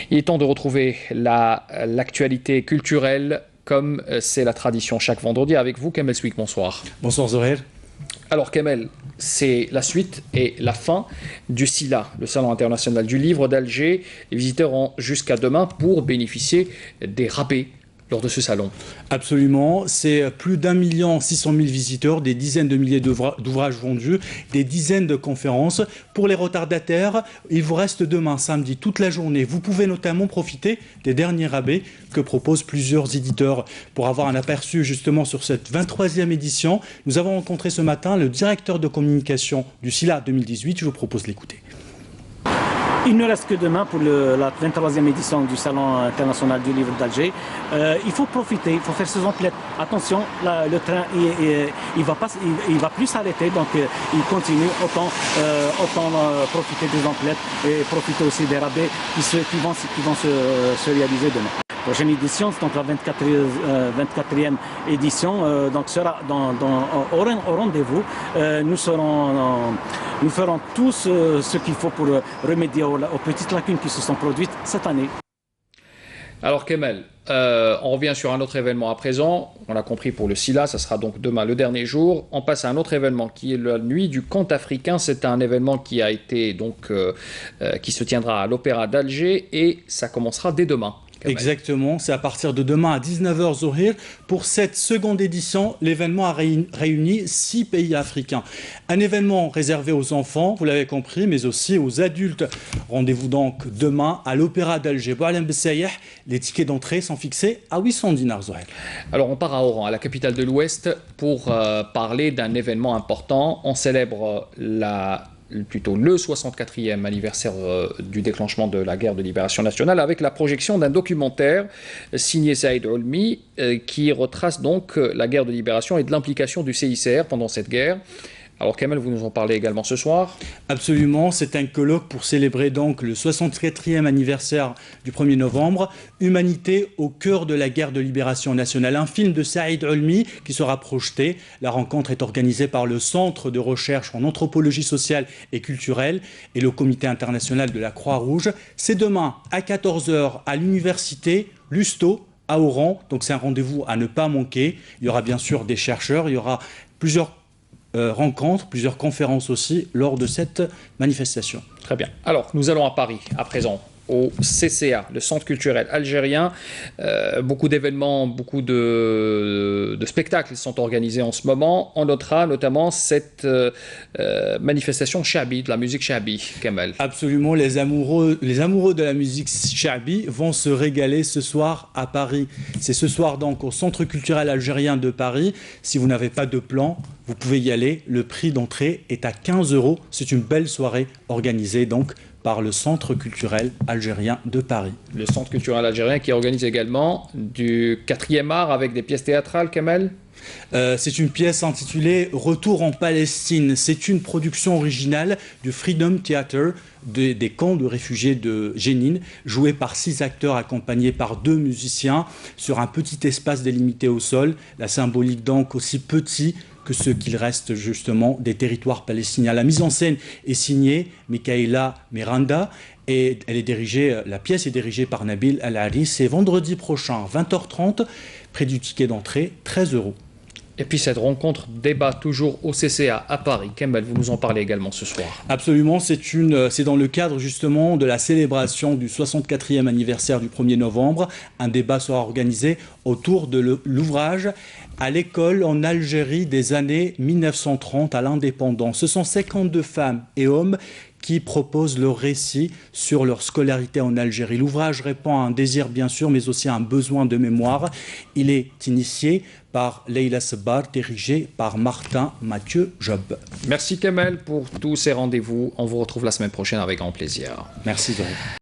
Il est temps de retrouver l'actualité culturelle comme c'est la tradition chaque vendredi avec vous, Kamel Swick, bonsoir. Bonsoir Zohir. Alors Kamel, c'est la suite et la fin du SILA, le Salon international du livre d'Alger. Les visiteurs ont jusqu'à demain pour bénéficier des rabais lors de ce salon. Absolument, c'est plus d'1 600 000 visiteurs, des dizaines de milliers d'ouvrages vendus, des dizaines de conférences. Pour les retardataires, il vous reste demain, samedi, toute la journée. Vous pouvez notamment profiter des derniers rabais que proposent plusieurs éditeurs. Pour avoir un aperçu justement sur cette 23e édition, nous avons rencontré ce matin le directeur de communication du SILA 2018. Je vous propose de l'écouter. Il ne reste que demain pour la 23e édition du Salon international du livre d'Alger. Il faut profiter, il faut faire saison pleine. Attention, le train il va plus s'arrêter, donc il continue. Autant profiter des emplettes et profiter aussi des rabais qui vont se réaliser demain. Prochaine édition, c'est donc la 24e édition, donc sera au rendez-vous. Nous ferons tout ce qu'il faut pour remédier aux petites lacunes qui se sont produites cette année. Alors Kamel, on revient sur un autre événement à présent. On l'a compris pour le SILA, ça sera donc demain le dernier jour. On passe à un autre événement qui est la nuit du conte africain. C'est un événement qui a été donc qui se tiendra à l'Opéra d'Alger et ça commencera dès demain. Exactement, c'est à partir de demain à 19h Zohir. Pour cette seconde édition, l'événement a réuni 6 pays africains. Un événement réservé aux enfants, vous l'avez compris, mais aussi aux adultes. Rendez-vous donc demain à l'Opéra d'Alger. Les tickets d'entrée sont fixés à 800 dinars Zohir. Alors on part à Oran, à la capitale de l'Ouest, pour parler d'un événement important. On célèbre plutôt le 64e anniversaire du déclenchement de la guerre de libération nationale avec la projection d'un documentaire signé Saïd Olmi qui retrace donc la guerre de libération et de l'implication du CICR pendant cette guerre. Alors Kamel, vous nous en parlez également ce soir. Absolument, c'est un colloque pour célébrer donc le 64e anniversaire du 1er novembre. Humanité au cœur de la guerre de libération nationale. Un film de Saïd Olmi qui sera projeté. La rencontre est organisée par le Centre de recherche en anthropologie sociale et culturelle et le Comité international de la Croix-Rouge. C'est demain à 14h à l'université Lusto à Oran. Donc c'est un rendez-vous à ne pas manquer. Il y aura bien sûr des chercheurs, il y aura plusieurs rencontres, plusieurs conférences aussi lors de cette manifestation. Très bien. Alors, nous allons à Paris à présent, au CCA, le Centre culturel algérien. Beaucoup d'événements, beaucoup de spectacles sont organisés en ce moment. On notera notamment cette manifestation Chabi, de la musique Chabi, Kamel. Absolument, les amoureux de la musique Chabi vont se régaler ce soir à Paris. C'est ce soir donc au Centre culturel algérien de Paris. Si vous n'avez pas de plan, vous pouvez y aller. Le prix d'entrée est à 15 €. C'est une belle soirée organisée donc par le Centre culturel algérien de Paris. Le Centre culturel algérien qui organise également du 4e art avec des pièces théâtrales, Kamel. C'est une pièce intitulée « Retour en Palestine ». C'est une production originale du Freedom Theater des camps de réfugiés de Jenin, jouée par 6 acteurs accompagnés par 2 musiciens sur un petit espace délimité au sol. La symbolique donc aussi petit que ce qu'il reste justement des territoires palestiniens. La mise en scène est signée Mikaela Miranda et la pièce est dirigée par Nabil Al-Ari. C'est vendredi prochain, 20h30, prix du ticket d'entrée, 13 €. Et puis cette rencontre débat toujours au CCA à Paris. Kamel, vous nous en parlez également ce soir. Absolument, c'est dans le cadre justement de la célébration du 64e anniversaire du 1er novembre. Un débat sera organisé autour de l'ouvrage « À l'école en Algérie des années 1930 à l'indépendance ». Ce sont 52 femmes et hommes qui proposent leur récit sur leur scolarité en Algérie. L'ouvrage répond à un désir bien sûr, mais aussi à un besoin de mémoire. Il est initié par Leila Sebbar, dirigé par Martin Mathieu Job. Merci Kamel pour tous ces rendez-vous. On vous retrouve la semaine prochaine avec grand plaisir. Merci Zoé.